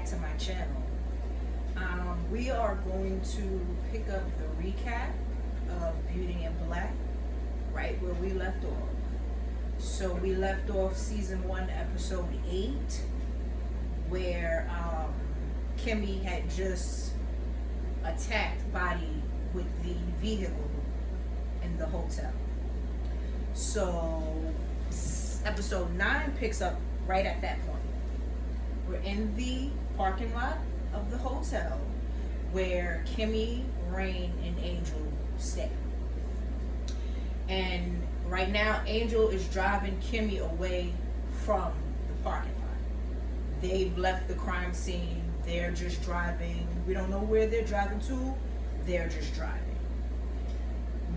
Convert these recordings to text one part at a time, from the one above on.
back to my channel. We are going to pick up the recap of Beauty and Black right where we left off. So we left off season 1, episode 8, where Kimmy had just attacked Body with the vehicle in the hotel. So episode 9 picks up right at that point. We're in the parking lot of the hotel where Kimmy, Rain, and Angel stay. And right now, Angel is driving Kimmy away from the parking lot. They've left the crime scene. They're just driving. We don't know where they're driving to. They're just driving.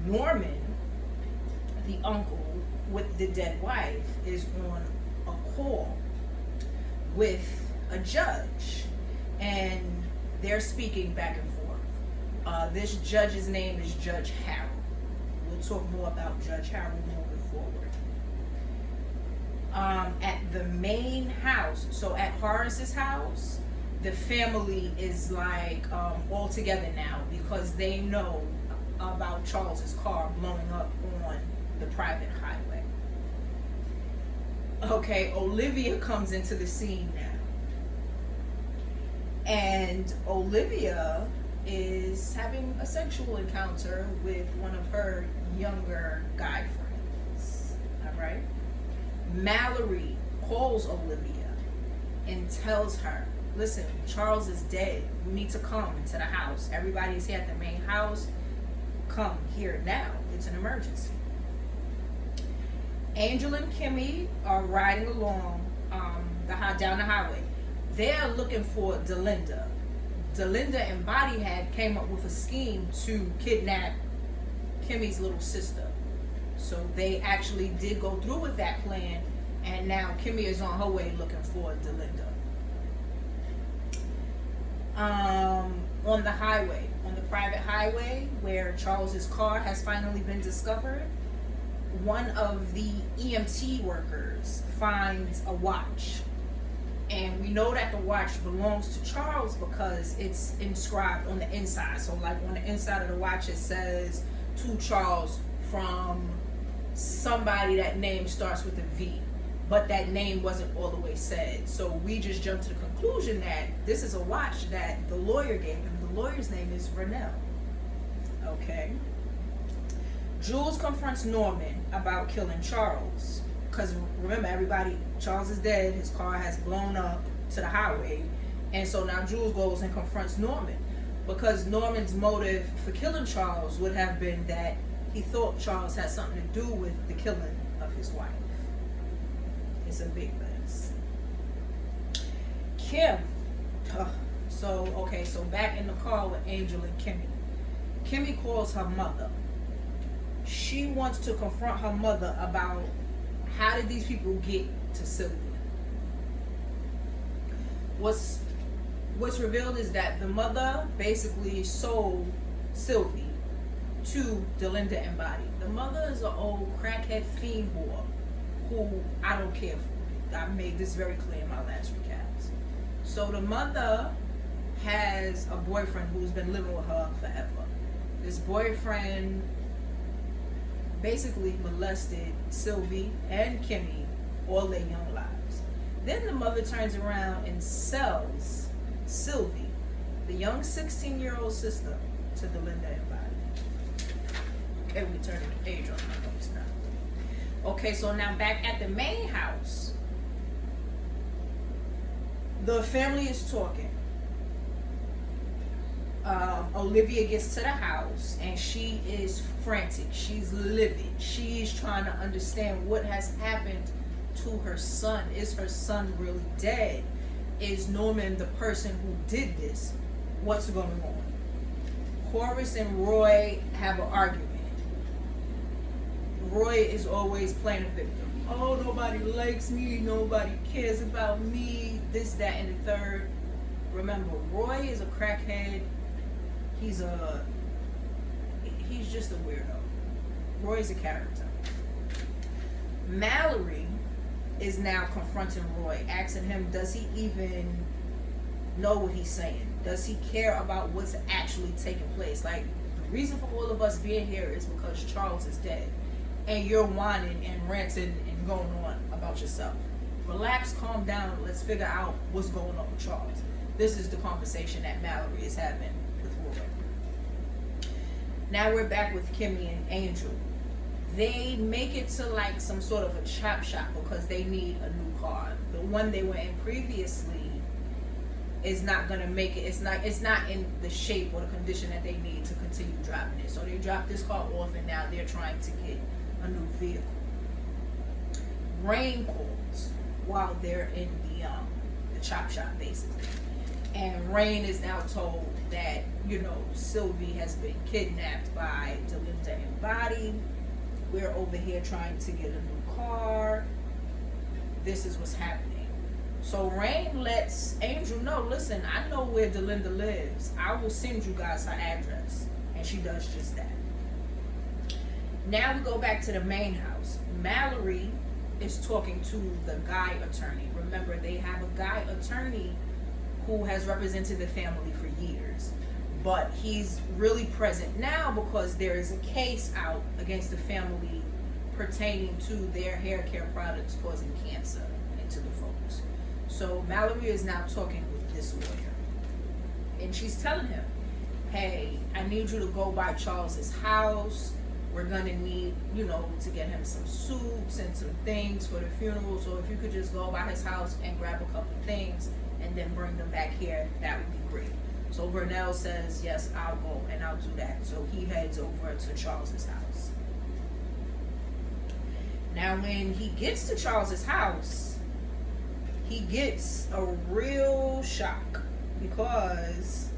Norman, the uncle with the dead wife, is on a call with a judge, and they're speaking back and forth. This judge's name is Judge Harold. We'll talk more about Judge Harold moving forward. At the main house, so at Horace's house, the family is like all together now because they know about Charles's car blowing up on the private highway. Okay, Olivia comes into the scene now. And Olivia is having a sexual encounter with one of her younger guy friends. Alright? Mallory calls Olivia and tells her, listen, Charles is dead. You need to come to the house. Everybody is here at the main house. Come here now. It's an emergency. Angel and Kimmy are riding along down the highway. They're looking for Delinda. Delinda and Body had came up with a scheme to kidnap Kimmy's little sister. So they actually did go through with that plan, and now Kimmy is on her way looking for Delinda. On the highway, on the private highway where Charles's car has finally been discovered, one of the EMT workers finds a watch. And we know that the watch belongs to Charles because it's inscribed on the inside. So like on the inside of the watch it says, to Charles from somebody that name starts with a V. But that name wasn't all the way said. So we just jumped to the conclusion that this is a watch that the lawyer gave him. The lawyer's name is Vernell. Okay. Jules confronts Norman about killing Charles. Because remember, Charles is dead, his car has blown up to the highway, and so now Jules goes and confronts Norman. Because Norman's motive for killing Charles would have been that he thought Charles had something to do with the killing of his wife. It's a big mess. Kim. So back in the car with Angel and Kimmy. Kimmy calls her mother. She wants to confront her mother about how did these people get to Sylvia. What's revealed is that the mother basically sold Sylvie to Delinda and Body. The mother is an old crackhead fiend whore who I don't care for. I made this very clear in my last recaps. So the mother has a boyfriend who's been living with her forever. This boyfriend basically molested Sylvie and Kimmy all their young lives. Then the mother turns around and sells Sylvie, the young 16-year-old sister, to Delinda and Body. Okay, we turn the page on my notes now. Okay, so now back at the main house, the family is talking. Olivia gets to the house and she is frantic. She's livid. She's trying to understand what has happened to her son. Is her son really dead? Is Norman the person who did this? What's going on? Horace and Roy have an argument. Roy is always playing a victim. Oh, nobody likes me. Nobody cares about me. This, that, and the third. Remember, Roy is a crackhead. He's just a weirdo. Roy's a character. Mallory is now confronting Roy, asking him, does he even know what he's saying? Does he care about what's actually taking place? Like, the reason for all of us being here is because Charles is dead. And you're whining and ranting and going on about yourself. Relax, calm down, let's figure out what's going on with Charles. This is the conversation that Mallory is having with Roy. Now we're back with Kimmy and Angel. They make it to like some sort of a chop shop because they need a new car. The one they were in previously is not gonna make it. It's not in the shape or the condition that they need to continue driving it. So they dropped this car off, and now they're trying to get a new vehicle. Rain calls while they're in the chop shop, basically, and Rain is now told that Sylvie has been kidnapped by Delinda and Body. We're over here trying to get a new car. This is what's happening. So Rain lets Angel know, listen, I know where Delinda lives. I will send you guys her address. And she does just that. Now we go back to the main house. Mallory is talking to the guy attorney. Remember, they have a guy attorney who has represented the family for years. But he's really present now because there is a case out against the family pertaining to their hair care products causing cancer into the folks. So Mallory is now talking with this lawyer. And she's telling him, hey, I need you to go by Charles's house. We're gonna need, to get him some soups and some things for the funeral. So if you could just go by his house and grab a couple things and then bring them back here, that would be great. So Vernell says, yes, I'll go and I'll do that. So he heads over to Charles's house. Now when he gets to Charles's house, he gets a real shock because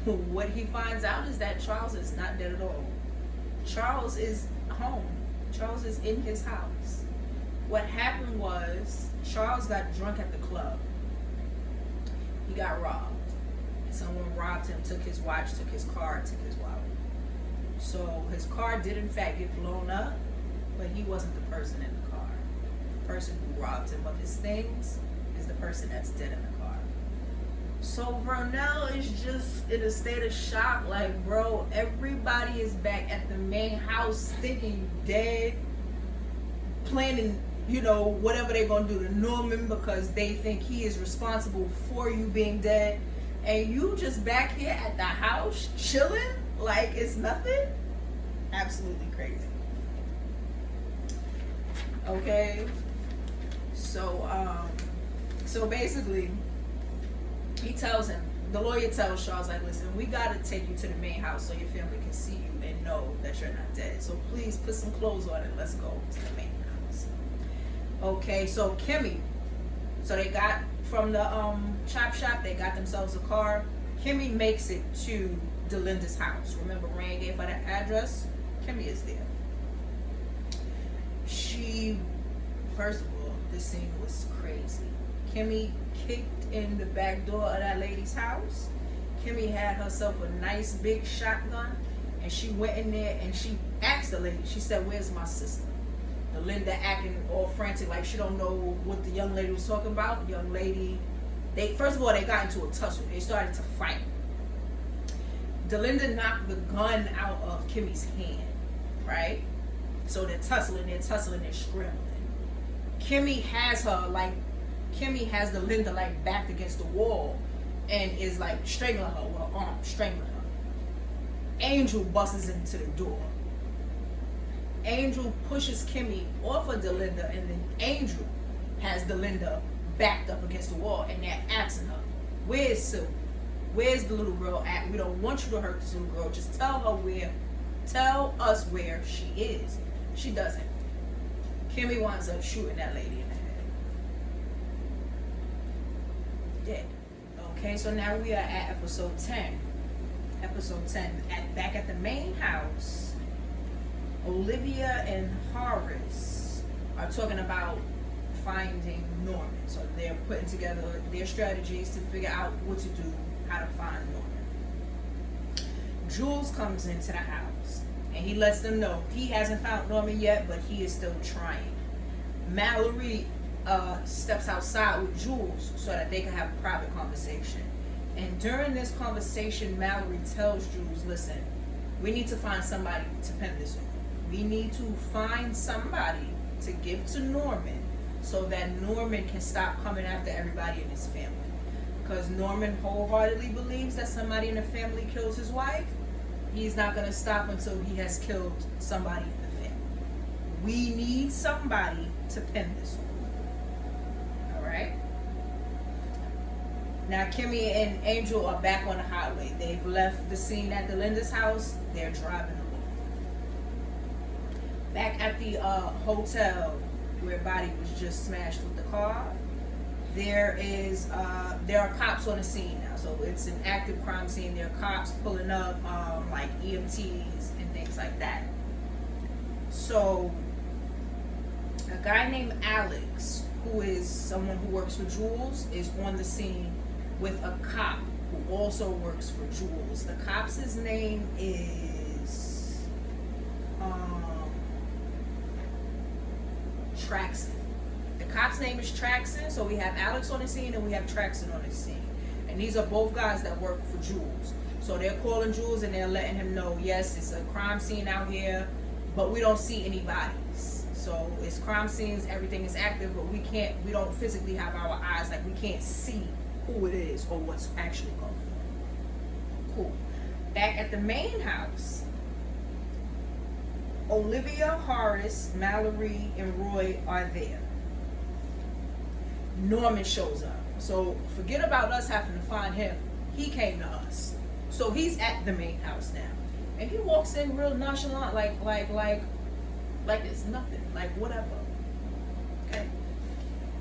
what he finds out is that Charles is not dead at all. Charles is home. Charles is in his house. What happened was Charles got drunk at the club. He got robbed. Someone robbed him, took his watch, took his car, took his wallet. So his car did in fact get blown up, but he wasn't the person in the car. The person who robbed him of his things is the person that's dead in the car. So Vernell is just in a state of shock, like, bro, everybody is back at the main house thinking dead, planning, whatever they're gonna do to Norman because they think he is responsible for you being dead. And you just back here at the house chilling like it's nothing? Absolutely crazy. Okay. So basically, he tells him, the lawyer tells Charles, like, listen, we gotta take you to the main house so your family can see you and know that you're not dead. So please put some clothes on and let's go to the main house. Okay, so Kimmy, so they got from the chop shop, they got themselves a car. Kimmy makes it to Delinda's house. Remember, Rain gave her the address? Kimmy is there. First of all, this scene was crazy. Kimmy kicked in the back door of that lady's house. Kimmy had herself a nice big shotgun, and she went in there and she asked the lady, she said, where's my sister? Delinda acting all frantic like she don't know what the young lady was talking about. The young lady, first of all, they got into a tussle. They started to fight. Delinda knocked the gun out of Kimmy's hand, right? So they're tussling, they're scrambling. Kimmy has Delinda like backed against the wall and is like strangling her with her arm, strangling her. Angel busts into the door. Angel pushes Kimmy off of Delinda, and then Angel has Delinda backed up against the wall, and they're asking her, where's Sylvie? Where's the little girl at? We don't want you to hurt this little girl. Just tell us where she is. She doesn't. Kimmy winds up shooting that lady in the head. Dead. Okay, so now we are at episode 10. Episode 10. Back at the main house, Olivia and Horace are talking about finding Norman. So they're putting together their strategies to figure out what to do, how to find Norman. Jules comes into the house and he lets them know he hasn't found Norman yet, but he is still trying. Mallory steps outside with Jules so that they can have a private conversation. And during this conversation, Mallory tells Jules, listen, we need to find somebody to pin this on. We need to find somebody to give to Norman so that Norman can stop coming after everybody in his family. Because Norman wholeheartedly believes that somebody in the family kills his wife. He's not going to stop until he has killed somebody in the family. We need somebody to pin this on. Alright? Now Kimmy and Angel are back on the highway. They've left the scene at the Linda's house. They're driving along. Back at the hotel where Body was just smashed with the car, there are cops on the scene now. So it's an active crime scene. There are cops pulling up, like EMTs and things like that. So a guy named Alex, who is someone who works for Jules, is on the scene with a cop who also works for Jules. The cop's name is Traxon. The cop's name is Traxon. So we have Alex on the scene and we have Traxon on the scene. And these are both guys that work for Jules. So they're calling Jules and they're letting him know, yes, it's a crime scene out here, but we don't see any bodies. So it's crime scenes, everything is active, but we don't physically have our eyes, like we can't see who it is or what's actually going on. Cool. Back at the main house, Olivia, Horace, Mallory, and Roy are there. Norman shows up. So forget about us having to find him. He came to us. So he's at the main house now. And he walks in real nonchalant, like it's nothing. Like whatever. Okay.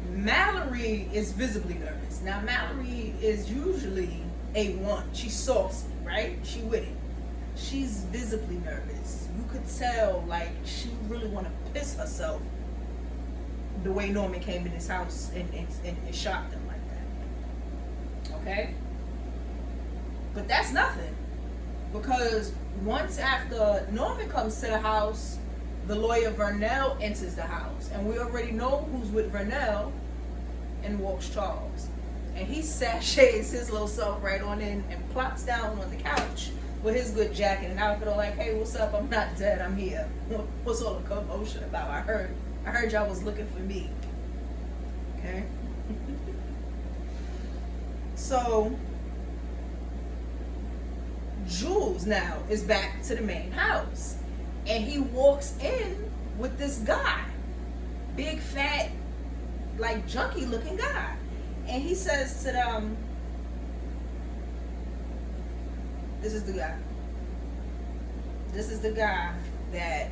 Mallory is visibly nervous. Now Mallory is usually A1. She's saucy, right? She with it. She's visibly nervous. You could tell like she really want to piss herself the way Norman came in his house and shot them like that. Okay? But that's nothing. Because once after Norman comes to the house, the lawyer Vernell enters the house. And we already know who's with Vernell, and walks Charles. And he sachets his little self right on in and plops down on the couch with his good jacket and outfit all like, hey, what's up? I'm not dead, I'm here. What's all the commotion about? I heard y'all was looking for me. Okay? So Jules now is back to the main house. And he walks in with this guy. Big, fat, like junky looking guy. And he says to them, this is the guy. This is the guy that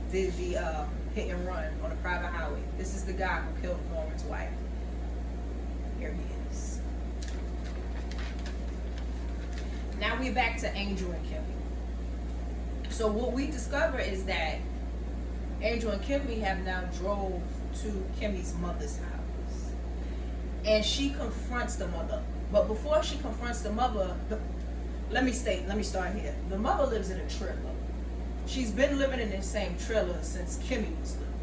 did the hit and run on a private highway. This is the guy who killed Norman's wife. Here he is. Now we're back to Angel and Kimmy. So what we discover is that Angel and Kimmy have now drove to Kimmy's mother's house. And she confronts the mother. But before she confronts the mother, let me start here. The mother lives in a trailer. She's been living in the same trailer since Kimmy was little.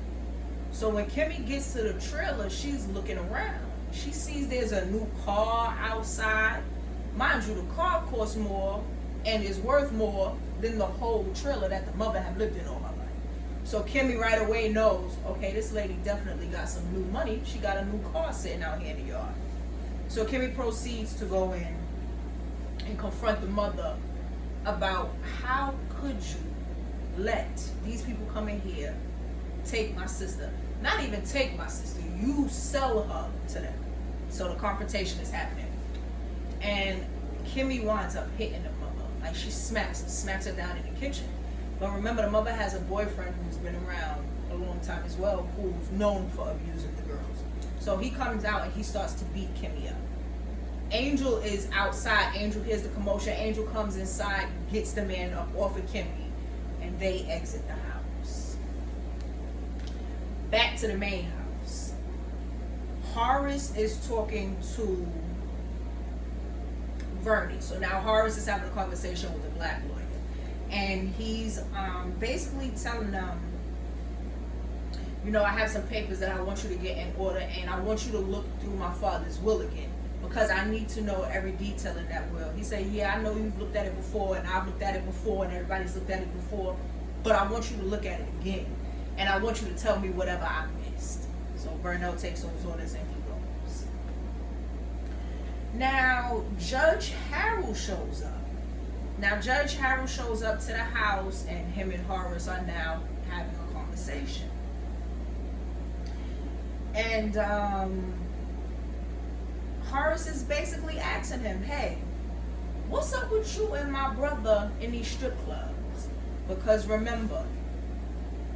So when Kimmy gets to the trailer, she's looking around. She sees there's a new car outside. Mind you, the car costs more and is worth more than the whole trailer that the mother had lived in all her life. So Kimmy right away knows, okay, this lady definitely got some new money. She got a new car sitting out here in the yard. So Kimmy proceeds to go in and confront the mother about how could you let these people come in here, take my sister. Not even take my sister, you sell her to them. So the confrontation is happening. And Kimmy winds up hitting the mother. Like she smacks her down in the kitchen. But remember, the mother has a boyfriend who's been around a long time as well, who's known for abusing the girls. So he comes out and he starts to beat Kimmy up. Angel is outside. Angel hears the commotion. Angel comes inside, gets the man up off of Kimmy, and they exit the house. Back to the main house. Horace is talking to Vernie. So now Horace is having a conversation with a black lawyer. And he's basically telling them I have some papers that I want you to get in order, and I want you to look through my father's will again, because I need to know every detail in that will. He said, yeah, I know you've looked at it before, and I've looked at it before, and everybody's looked at it before, but I want you to look at it again, and I want you to tell me whatever I missed. So Vernell takes those orders and he goes. Now, Judge Harold shows up. To the house, and him and Horace are now having a conversation. And Horace is basically asking him, hey, what's up with you and my brother in these strip clubs? Because remember,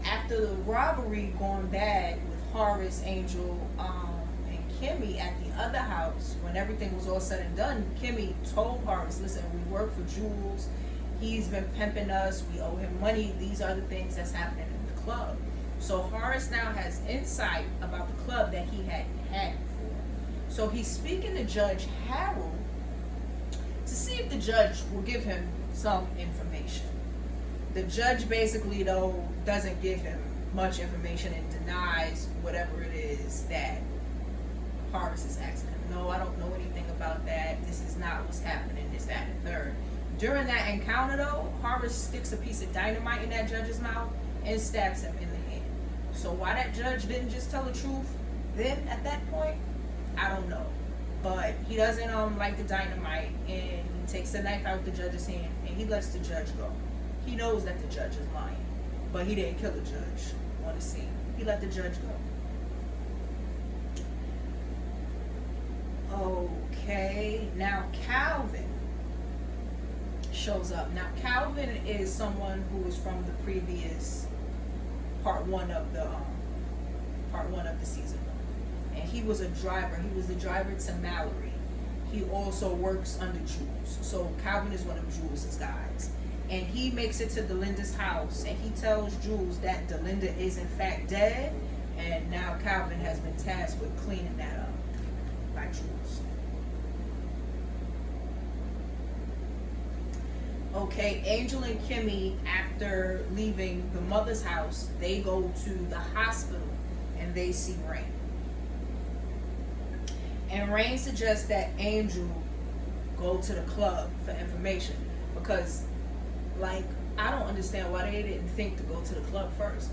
after the robbery going bad with Horace, Angel, and Kimmy at the other house, when everything was all said and done, Kimmy told Horace, listen, we work for Jules. He's been pimping us. We owe him money. These are the things that's happening in the club. So Horace now has insight about the club that he hadn't had before. So he's speaking to Judge Harold to see if the judge will give him some information. The judge basically, though, doesn't give him much information and denies whatever it is that Horace is asking him. No, I don't know anything about that. This is not what's happening. This, that, and the third. During that encounter, though, Horace sticks a piece of dynamite in that judge's mouth and stabs him in the hand. So why that judge didn't just tell the truth then at that point, I don't know. But he doesn't like the dynamite, and he takes the knife out of the judge's hand and he lets the judge go. He knows that the judge is lying, but he didn't kill the judge on the scene. He let the judge go. Okay, now Calvin shows up. Now Calvin is someone who is from the previous part one of the season 1, and he was a driver. He was the driver to Mallory. He also works under Jules. So Calvin is one of Jules's guys, and he makes it to Delinda's house, and he tells Jules that Delinda is in fact dead, and now Calvin has been tasked with cleaning that up by Jules. Okay, Angel and Kimmy, after leaving the mother's house, they go to the hospital and they see Rain. And Rain suggests that Angel go to the club for information, because, I don't understand why they didn't think to go to the club first.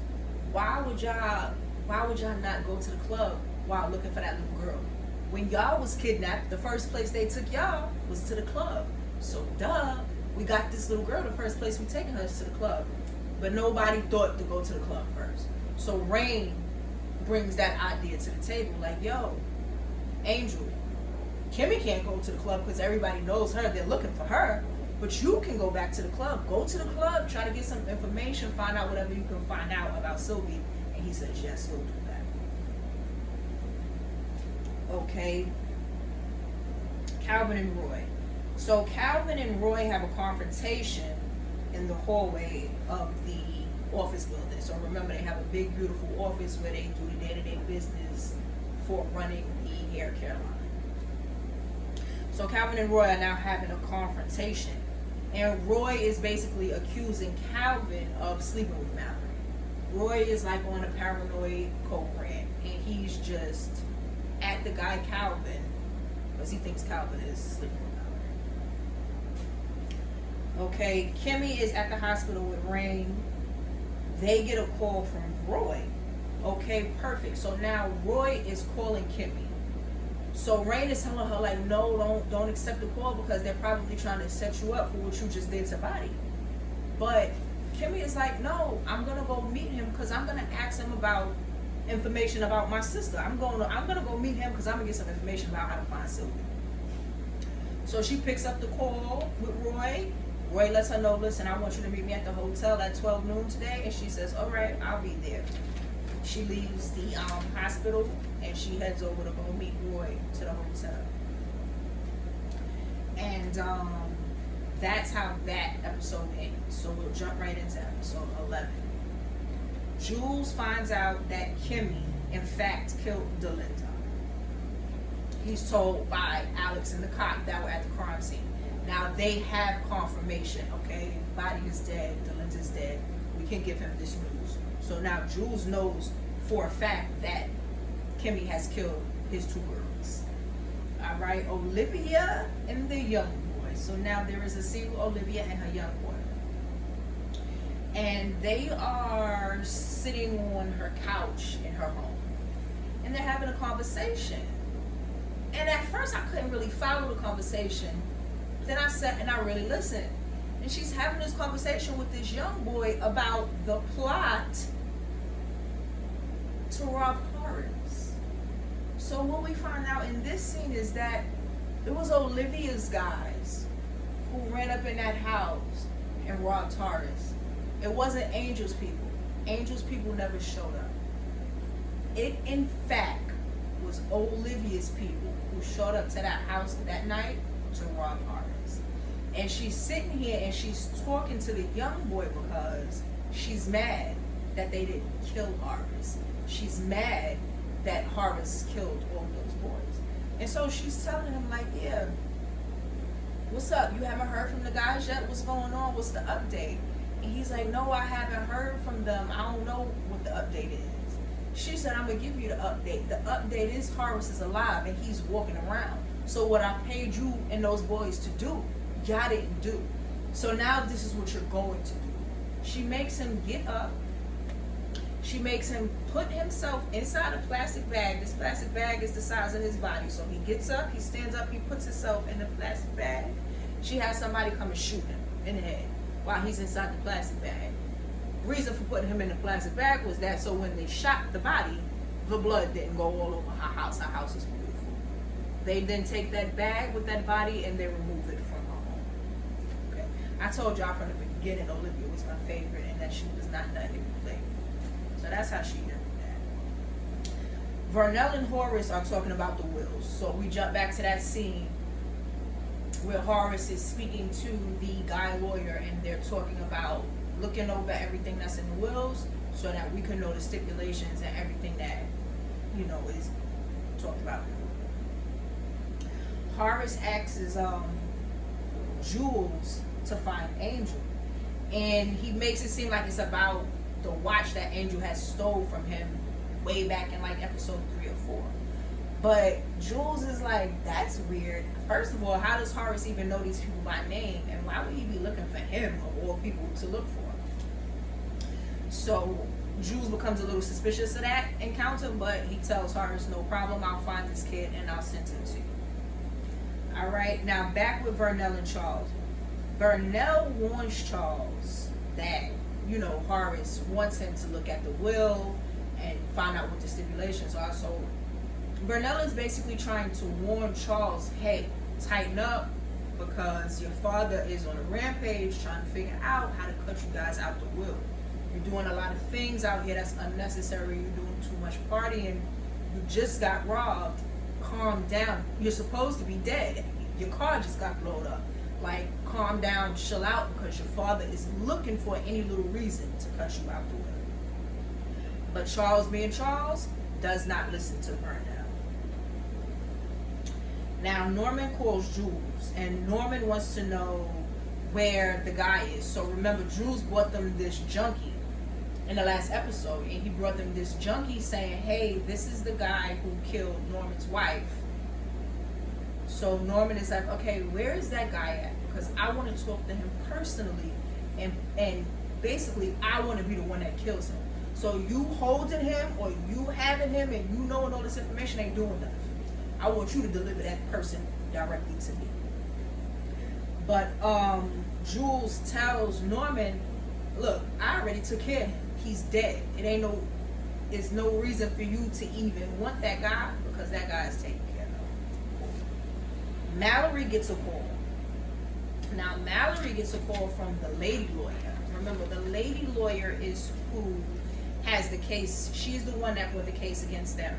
Why would y'all not go to the club while looking for that little girl? When y'all was kidnapped, the first place they took y'all was to the club. So we got this little girl, the first place we taking her is to the club. But nobody thought to go to the club first. So Rain brings that idea to the table, yo, Angel, Kimmy can't go to the club because everybody knows her, they're looking for her, but you can go back to the club. Go to the club, try to get some information, find out whatever you can find out about Sylvie. And he says, yes, he'll do that. Okay, Calvin and Roy. So Calvin and Roy have a confrontation in the hallway of the office building. So remember, they have a big, beautiful office where they do the day-to-day business for running the hair care line. So Calvin and Roy are now having a confrontation. And Roy is basically accusing Calvin of sleeping with Mallory. Roy is on a paranoid program, and he's just at the guy Calvin because he thinks Calvin is sleeping with Mallory. Okay, Kimmy is at the hospital with Rain. They get a call from Roy. Okay, perfect. So now Roy is calling Kimmy. So Rain is telling her no, don't accept the call because they're probably trying to set you up for what you just did to Buddy. But Kimmy is no, I'm gonna go meet him because I'm gonna ask him about information about my sister. I'm gonna go meet him because I'm gonna get some information about how to find Sylvie. So she picks up the call with Roy. Roy lets her know, listen, I want you to meet me at the hotel at 12 noon today. And she says, all right, I'll be there. She leaves the hospital and she heads over to go meet Roy to the hotel. And that's how that episode ends. So we'll jump right into episode 11. Jules finds out that Kimmy, in fact, killed Delinda. He's told by Alex and the cop that were at the crime scene. Now they have confirmation, okay? Body is dead, Delinda's dead. We can give him this news. So now Jules knows for a fact that Kimmy has killed his two girls. All right, Olivia and the young boy. So now there is a single Olivia and her young boy. And they are sitting on her couch in her home. And they're having a conversation. And at first I couldn't really follow the conversation. Then I sat and I really listened. And she's having this conversation with this young boy about the plot to rob Horace. So what we find out in this scene is that it was Olivia's guys who ran up in that house and robbed Horace. It wasn't Angel's people. Angel's people never showed up. It, in fact, was Olivia's people who showed up to that house that night to rob Horace. And she's sitting here and she's talking to the young boy because she's mad that they didn't kill Horace. She's mad that Horace killed all those boys. And so she's telling him, like, yeah, what's up? You haven't heard from the guys yet? What's going on? What's the update? And he's like, no, I haven't heard from them. I don't know what the update is. She said, I'm going to give you the update. The update is Horace is alive and he's walking around. So what I paid you and those boys to do, y'all didn't do. So now this is what you're going to do. She makes him get up. She makes him put himself inside a plastic bag. This plastic bag is the size of his body. So he gets up, he stands up, he puts himself in the plastic bag. She has somebody come and shoot him in the head while he's inside the plastic bag. Reason for putting him in the plastic bag was that so when they shot the body, the blood didn't go all over her house. Her house is beautiful. They then take that bag with that body and they remove it from her home. Okay. I told y'all from the beginning Olivia was my favorite and that she was not nothing to be played. So that's how she did that. Vernell and Horace are talking about the wills. So we jump back to that scene where Horace is speaking to the guy lawyer and they're talking about looking over everything that's in the wills so that we can know the stipulations and everything that, you know, is talked about. Horace asks Jules to find Angel. And he makes it seem like it's about the watch that Angel has stole from him way back in like episode 3 or 4. But Jules is like, that's weird. First of all, how does Horace even know these people by name? And why would he be looking for him of all people to look for? So Jules becomes a little suspicious of that encounter, but he tells Horace, no problem, I'll find this kid and I'll send him to you. Alright, now back with Vernell and Charles. Vernell warns Charles that, you know, Horace wants him to look at the will and find out what the stipulations are. So Vernell is basically trying to warn Charles, hey, tighten up because your father is on a rampage trying to figure out how to cut you guys out the will. You're doing a lot of things out here that's unnecessary. You're doing too much partying. You just got robbed. Calm down. You're supposed to be dead. Your car just got blown up. Like, calm down, chill out, because your father is looking for any little reason to cut you out the will. But Charles, being Charles, does not listen to Vernell. Now, Norman calls Jules, and Norman wants to know where the guy is. So remember, Jules brought them this junkie in the last episode, and he brought them this junkie saying, hey, this is the guy who killed Norman's wife. So Norman is like, okay, where is that guy at? Because I want to talk to him personally, and basically I want to be the one that kills him. So you holding him or you having him and you knowing all this information ain't doing nothing for me. I want you to deliver that person directly to me. But Jules tells Norman, look, I already took care of him. He's dead. It's no reason for you to even want that guy because that guy is taken care of. Mallory gets a call. Now Mallory gets a call from the lady lawyer. Remember, the lady lawyer is who has the case. She's the one that brought the case against them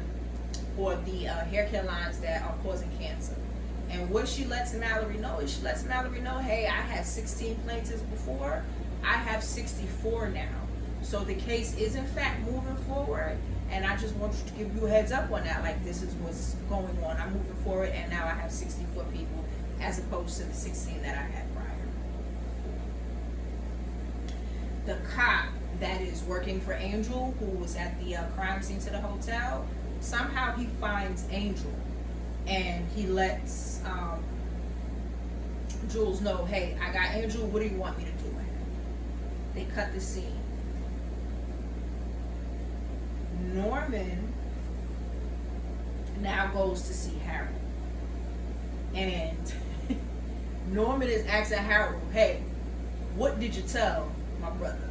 for the hair care lines that are causing cancer. And what she lets Mallory know is she lets Mallory know, hey, I had 16 plaintiffs before. I have 64 now. So the case is in fact moving forward. And I just want to give you a heads up on that. Like, this is what's going on. I'm moving forward and now I have 64 people as opposed to the 16 that I had prior. The cop that is working for Angel, who was at the crime scene to the hotel. Somehow he finds Angel, and he lets Jules know, hey, I got Angel, what do you want me to do with him? They cut the scene. Norman now goes to see Harold. And Norman is asking Harold, hey, what did you tell my brother?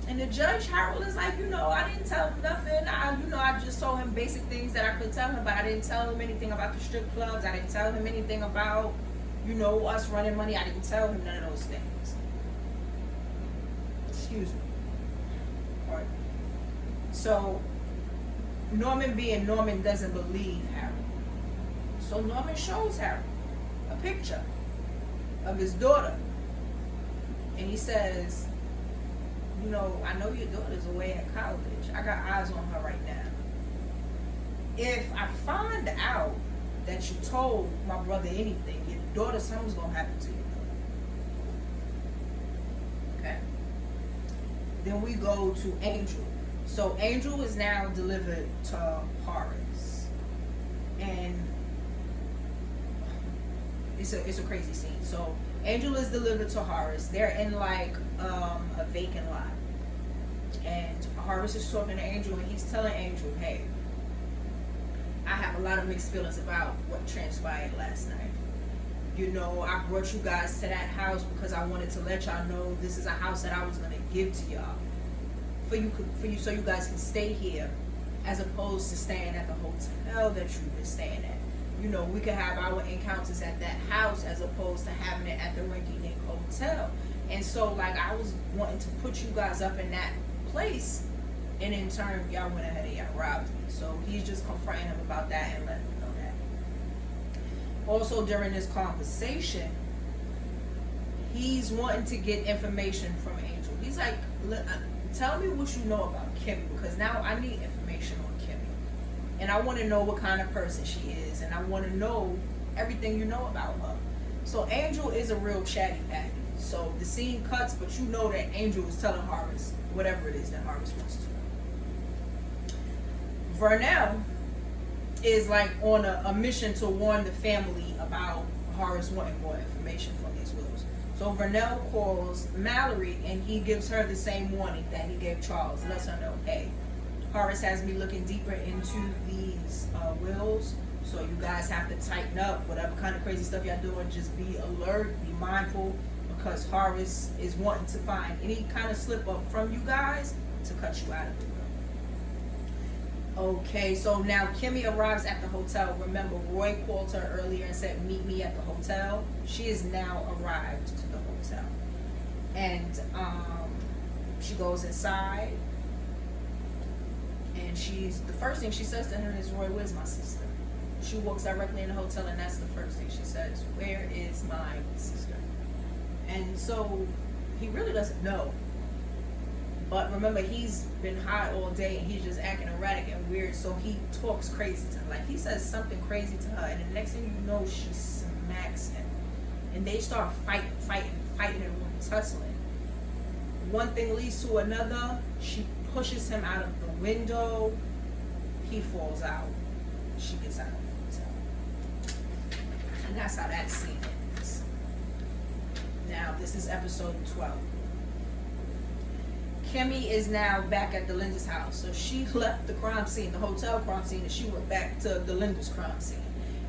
And the judge, Harold, is like, I didn't tell him nothing. I just told him basic things that I could tell him, but I didn't tell him anything about the strip clubs. I didn't tell him anything about, us running money. I didn't tell him none of those things. Excuse me. All right. So, Norman being Norman doesn't believe Harold. So Norman shows Harold a picture of his daughter. And he says, I know your daughter's away at college. I got eyes on her right now. If I find out that you told my brother anything, your daughter, something's going to happen to you. Okay? Then we go to Angel. So Angel is now delivered to Horace. And it's a crazy scene. So Angel is delivered to Horace. They're in like a vacant lot. And Horace is talking to Angel, and he's telling Angel, hey, I have a lot of mixed feelings about what transpired last night. I brought you guys to that house because I wanted to let y'all know this is a house that I was going to give to y'all. For you so you guys can stay here as opposed to staying at the hotel that you've been staying at. We could have our encounters at that house as opposed to having it at the rinky-dink hotel. And so, I was wanting to put you guys up in that place, and in turn, y'all went ahead and y'all robbed me. So he's just confronting him about that and letting him know that. Also, during this conversation, he's wanting to get information from Angel. He's like, tell me what you know about Kimmy, because now I need information on Kimmy. And I want to know what kind of person she is, and I want to know everything you know about her. So Angel is a real chatty patty. So the scene cuts, but you know that Angel is telling Horace whatever it is that Horace wants to know. Vernell is like on a mission to warn the family about Horace wanting more information from these wills. So Vernell calls Mallory, and he gives her the same warning that he gave Charles. Lets her know, hey, Horace has me looking deeper into these wills, so you guys have to tighten up. Whatever kind of crazy stuff y'all doing, just be alert, be mindful, because Horace is wanting to find any kind of slip up from you guys to cut you out of the will. Okay, so now Kimmy arrives at the hotel. Remember, Roy called her earlier and said, meet me at the hotel. She is now arrived to the hotel. And she goes inside. And the first thing she says to him is, Roy, where's my sister? She walks directly in the hotel, and that's the first thing she says, where is my sister? And so he really doesn't know. But remember, he's been high all day, and he's just acting erratic and weird, so he talks crazy to her. Like, he says something crazy to her, and the next thing you know, she smacks him. And they start fighting, and tussling. One thing leads to another. She pushes him out of the window. He falls out. She gets out of the hotel. And that's how that scene ends. Now, this is episode 12. Kimmy is now back at Delinda's house. So she left the crime scene, the hotel crime scene, and she went back to Delinda's crime scene.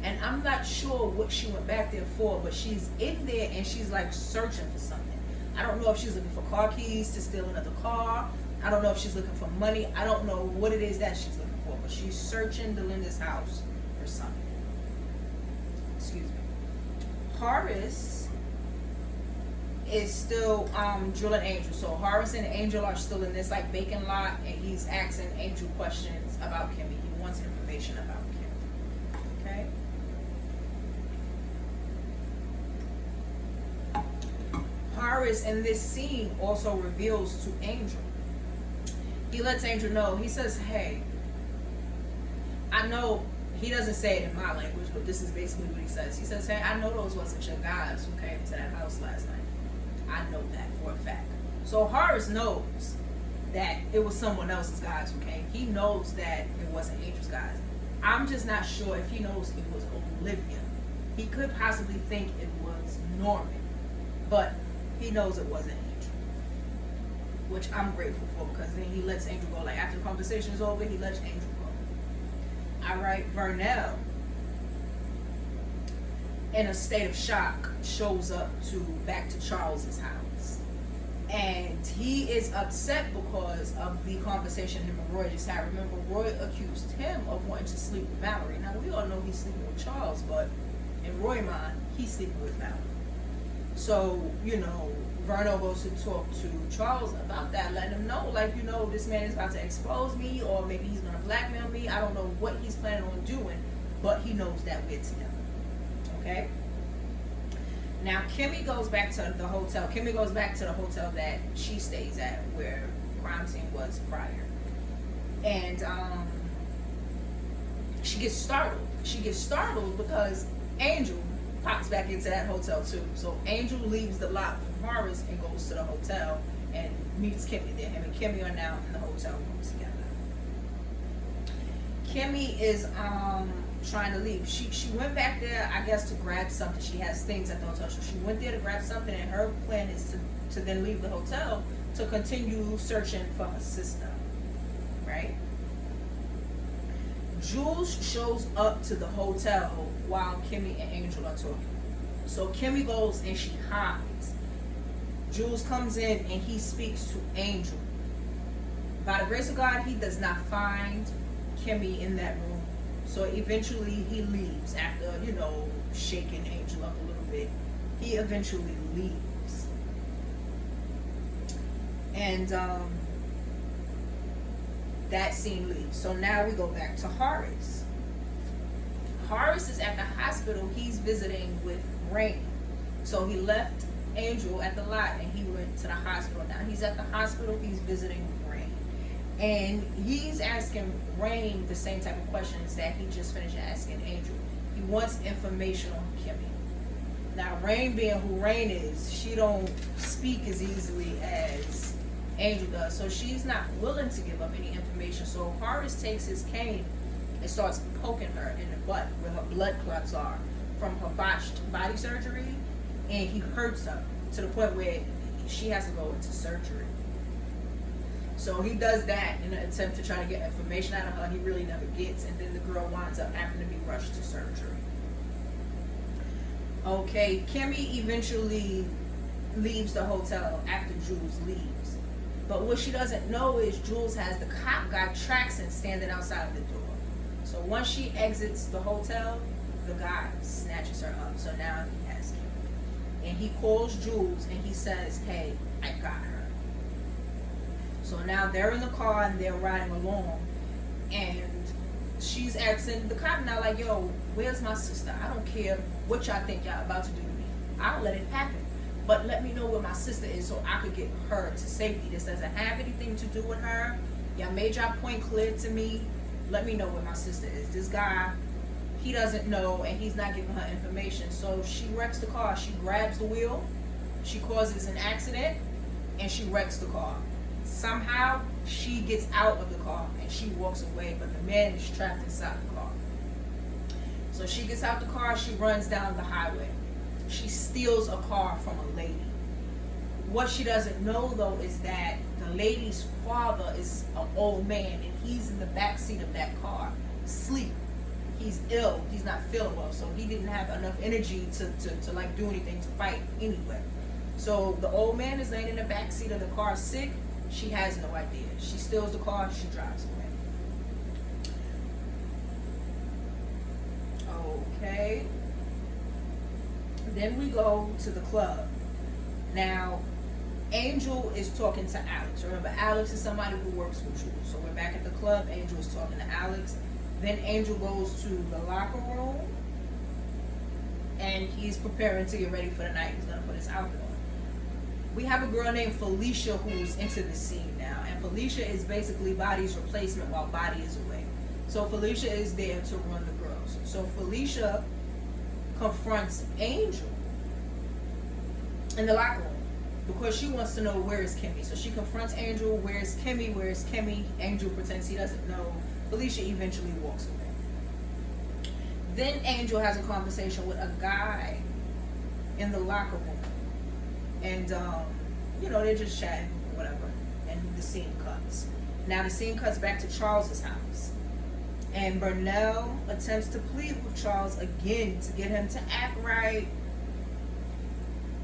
And I'm not sure what she went back there for, but she's in there and she's like searching for something. I don't know if she's looking for car keys to steal another car. I don't know if she's looking for money. I don't know what it is that she's looking for, but she's searching Delinda's house for something. Excuse me. Horace is still drilling Angel. So Horace and Angel are still in this like vacant lot, and he's asking Angel questions about Kimmy. He wants information about Kimmy. Okay. Horace in this scene also reveals to Angel. He lets Angel know. He says, "Hey, I know." He doesn't say it in my language, but this is basically what he says. He says, "Hey, I know those wasn't your guys who came to that house last night. I know that for a fact." So Horace knows that it was someone else's guys who came. He knows that it wasn't Angel's guys. I'm just not sure if he knows it was Olivia. He could possibly think it was Norman, but he knows it wasn't Angel, which I'm grateful for, because then he lets Angel go. Like, after the conversation is over, he lets Angel go. All right, Vernell, in a state of shock, shows up back to Charles's house, and he is upset because of the conversation him and Roy just had. Remember, Roy accused him of wanting to sleep with Mallory. Now, we all know he's sleeping with Charles, but in Roy's mind, he's sleeping with Mallory. So, Verno goes to talk to Charles about that, letting him know, like, this man is about to expose me, or maybe he's going to blackmail me. I don't know what he's planning on doing, but he knows that we're together. Okay? Now, Kimmy goes back to the hotel. Kimmy goes back to the hotel that she stays at, where the crime scene was prior. And she gets startled. She gets startled because Angel pops back into that hotel too. So Angel leaves the lot from Horace and goes to the hotel and meets Kimmy there. Him and Kimmy are now in the hotel room together. Kimmy is trying to leave. She went back there, I guess, to grab something. She has things at the hotel. So she went there to grab something, and her plan is to then leave the hotel to continue searching for her sister. Right? Jules shows up to the hotel while Kimmy and Angel are talking. So Kimmy goes and she hides. Jules comes in and he speaks to Angel. By the grace of God, he does not find Kimmy in that room. So eventually he leaves after, shaking Angel up a little bit. He eventually leaves. And that scene leaves. So now we go back to Horace. Horace is at the hospital. He's visiting with Rain. So he left Angel at the lot and he went to the hospital. Now he's at the hospital. He's visiting with Rain. And he's asking Rain the same type of questions that he just finished asking Angel. He wants information on Kimmy. Now, Rain, being who Rain is, she don't speak as easily as Angel does. So she's not willing to give up any information. So Horace takes his cane and starts poking her in the butt where her blood clots are from her botched body surgery. And he hurts her to the point where she has to go into surgery. So he does that in an attempt to try to get information out of her. He really never gets, and then the girl winds up having to be rushed to surgery. Okay, Kimmy eventually leaves the hotel after Jules leaves. But what she doesn't know is Jules has the cop guy Traxon standing outside of the door. So once she exits the hotel, the guy snatches her up. So now he has Kimmy. And he calls Jules and he says, "Hey, I got her." So now they're in the car and they're riding along, and she's asking the cop now, like, "Yo, where's my sister? I don't care what y'all think y'all about to do to me. I'll let it happen. But let me know where my sister is so I could get her to safety. This doesn't have anything to do with her. Y'all made y'all point clear to me. Let me know where my sister is." This guy, he doesn't know, and he's not giving her information. So she wrecks the car. She grabs the wheel. She causes an accident, and she wrecks the car. Somehow, she gets out of the car, and she walks away, but the man is trapped inside the car. So she gets out the car. She runs down the highway. She steals a car from a lady. What she doesn't know, though, is that the lady's father is an old man, and he's in the back seat of that car, asleep. He's ill. He's not feeling well, so he didn't have enough energy to like do anything to fight anyway. So the old man is laying in the back seat of the car, sick. She has no idea. She steals the car. She drives away. Okay. Then we go to the club. Now, Angel is talking to Alex. Remember, Alex is somebody who works with Jules. So we're back at the club. Angel is talking to Alex. Then Angel goes to the locker room, and he's preparing to get ready for the night. He's going to put his outfit on. We have a girl named Felicia who's into the scene now. And Felicia is basically Body's replacement while Body is away. So Felicia is there to run the girls. So Felicia confronts Angel in the locker room. because she wants to know where is Kimmy. So she confronts Angel, where's Kimmy, where's Kimmy? Angel pretends he doesn't know. Felicia eventually walks away. Then Angel has a conversation with a guy in the locker room. And, they're just chatting, whatever. And the scene cuts. Now the scene cuts back to Charles's house. And Burnell attempts to plead with Charles again to get him to act right.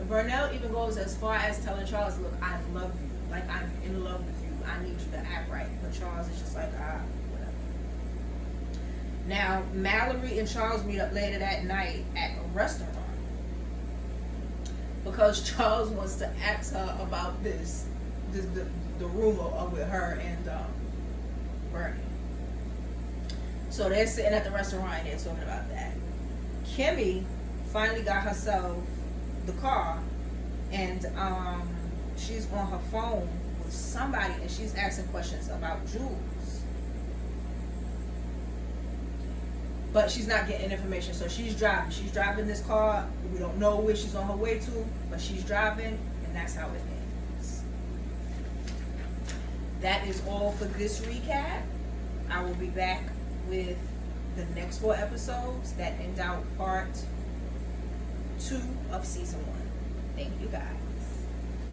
Burnell even goes as far as telling Charles, look, I love you. Like, I'm in love with you. I need you to act right. But Charles is just like, whatever. Now, Mallory and Charles meet up later that night at a restaurant. Because Charles wants to ask her about the rumor with her and Bernie. So they're sitting at the restaurant and they're talking about that. Kimmy finally got herself the car, and she's on her phone with somebody, and she's asking questions about Jules. But she's not getting information, so she's driving. She's driving this car. We don't know where she's on her way to, but she's driving, and that's how it ends. That is all for this recap. I will be back with the next 4 episodes that end out part 2 of season 1. Thank you guys.